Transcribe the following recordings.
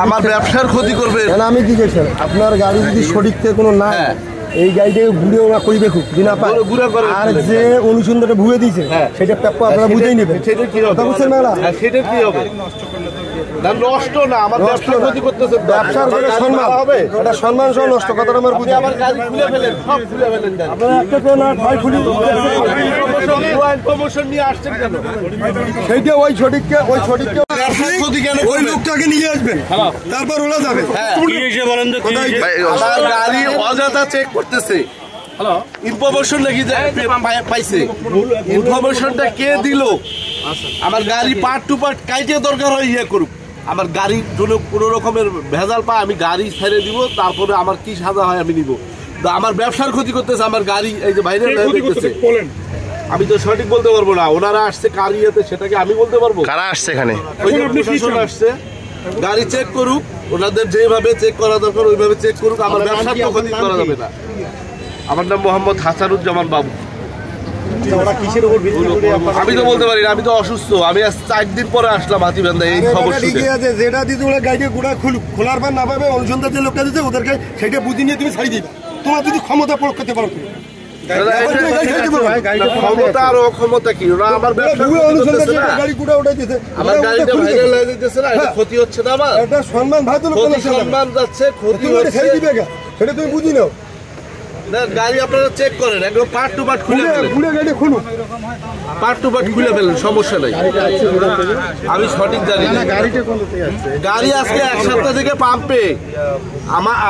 আমার ব্যবসার ক্ষতি করবে। আমি কি স্যার, আপনার গাড়ি যদি সঠিক থেকে কোনো না এই গাড়িটাকে ঘুরে ওরা করে দেখুক বিনা পায়, আর যে অনুসন্ধানটা ভুয়ে দিয়েছে সেটা প্রাপ্য আপনারা বুঝেই নেবেন। সেটা কি হবে? সেটা কি হবে? নষ্ট না, আমার ব্যবসার ক্ষতি করতেছে। ব্যবসার সম্মান হবে, এটা সম্মান সহ নষ্ট কথাটা আমার বুঝে। আমার গাড়ি খুলে ফেলেন, সব খুলে ফেলেন। আপনারা একটা তো না ভয় খুলি প্রমোশন নিয়ে আসছেন কেন? সেইটা ওই সঠিককে ওই লোকটাকে নিয়ে আসবেন, তারপর ওরা যাবে। আমার গাড়ি অযথা চেক করতেছে। ইনফরমেশন নাকি পাইছে, ইনফরমেশনটা কে দিল? আমার গাড়ি পার্ট টু পার্ট কাইটে দরকার হয় ইয়ে করুক। আমার গাড়ির জন্য কোনো রকমের ভেজাল পায় আমি গাড়ি ছেড়ে দিব, তারপরে আমার কি সাজা হয় আমি নিব। আমার ব্যবসার ক্ষতি করতেছে আমার গাড়ি। এই যে বাইরে দেখতেছে, আমি তো সঠিক বলতে পারবো না। ওনারা আসছে কার ইয়েতে সেটাকে আমি বলতে পারবো? কারা আসছে এখানে? ওই যে প্রশাসন আসছে, গাড়ি চেক করুক, ওনাদের যেভাবে চেক করা দরকার ওইভাবে চেক করুক। আমার ব্যবসার তো ক্ষতি করা যাবে না। আমার নাম মোহাম্মদ হাসানুজ্জামান বাবু। আমি তো বলতে পারি না, আমি তো অসুস্থ। আমি আজ 4 দিন পরে আসলাম হাতিবান্ধা এই খবর শুনে। যেটা দিতে ওরা গাড়িকে গোড়া খোলার পর না পাবে অনুসন্ধান যে লোকটা দিচ্ছে ওদেরকে সেটা বুঝিয়ে নিয়ে তুমি ছাড়িয়ে দিবে। তোমার যদি ক্ষমতা প্রয়োগ করতে পারো ক্ষমতা আর অক্ষমতা কি? ওরা আমার আমার গাড়িটা ভাইরাল হয়ে যেতেছে না, এটা ক্ষতি হচ্ছে না আমার? এটা সম্মান ভাই, সম্মান যাচ্ছে, ক্ষতি হচ্ছে, সেটা তুমি বুঝি নাও। গাড়ি আপনারা চেক করেন, একদম পার্ট টু পার্ট খুলে ফেলেন, গাড়ি খুলুন, পার্ট টু পার্ট খুলে ফেলেন, সমস্যা নাই। আমি সঠিক জানি না। গাড়ি আজকে 1 সপ্তাহ থেকে পাম্পে।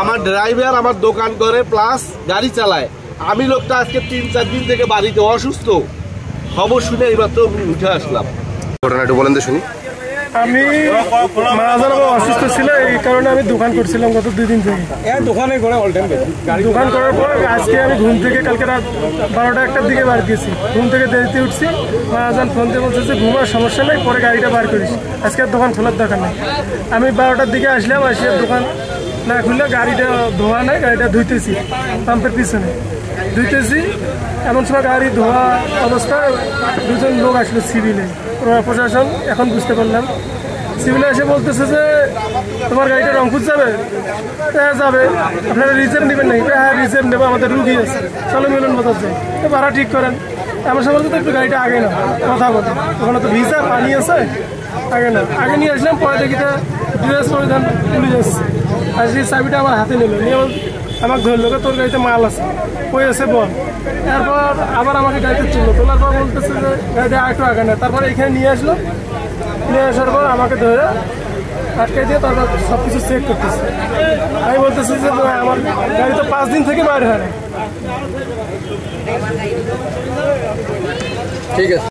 আমার ড্রাইভার আমার দোকান করে প্লাস গাড়ি চালায়। আমি লোকটা আজকে 3-4 দিন থেকে বাড়িতে অসুস্থ। খবর শুনে এইমাত্র উঠে আসলাম। ঘটনা একটু বলেন তো শুনি। আমি অসুস্থ ছিল, এই কারণে আমি দোকান করছিলাম গত 2 দিন থেকে। দোকান করার পর আজকে আমি ঘুম থেকে কালকে রাত 12টা-1টার দিকে বার গেছি। ঘুম থেকে দেরিতে উঠছি, মহাজন ফোন দিয়ে বলছে যে ঘুমার সমস্যা নেই, পরে গাড়িটা বার করিস, আজকে আর দোকান খোলার দরকার নেই। আমি 12টার দিকে আসলাম, আসিয়া দোকান না খুললে গাড়িটা ধোয়া নেই, গাড়িটা ধুইতেছি পাম্পের পিছনে ধুইতেছি। এমন সময় গাড়ি ধোয়া অবস্থায় 2জন লোক আসলো সিভিলে, প্রশাসন। এখন বুঝতে পারলাম সিভিলে এসে বলতেছে যে তোমার গাড়িটা রংপুর যাবে। হ্যাঁ যাবে, আপনারা রিজার্ভ নেবেন নাকি? হ্যাঁ রিজার্ভ নেবো, আমাদের রুগী আছে, চলো মিলন বাজার যাই, ভাড়া ঠিক করেন। এমন সময় তো একটু গাড়িটা আগে না কথা বলে, ওখানে তো ভিজা পানি আছে, আগে না আগে নিয়ে আসলাম। পরে দেখি ড্রেস পরিধান পুলিশ আসছে, আর সেই চাবিটা আমার হাতে নিল, নিয়ে আমাকে ধরলো, তোর গাড়িতে মাল আছে, কই আছে বল। তারপর আবার আমাকে গাড়িতে তুললো, তোলার পর বলতেছে যে গাড়িটা একটু আগে না। তারপরে এখানে নিয়ে আসলো, নিয়ে আসার পর আমাকে ধরে আটকে দিয়ে তারপর সব কিছু চেক করতেছে। আমি বলতেছি যে আমার গাড়ি তো 5 দিন থেকে বাইরে হয় না। ঠিক আছে।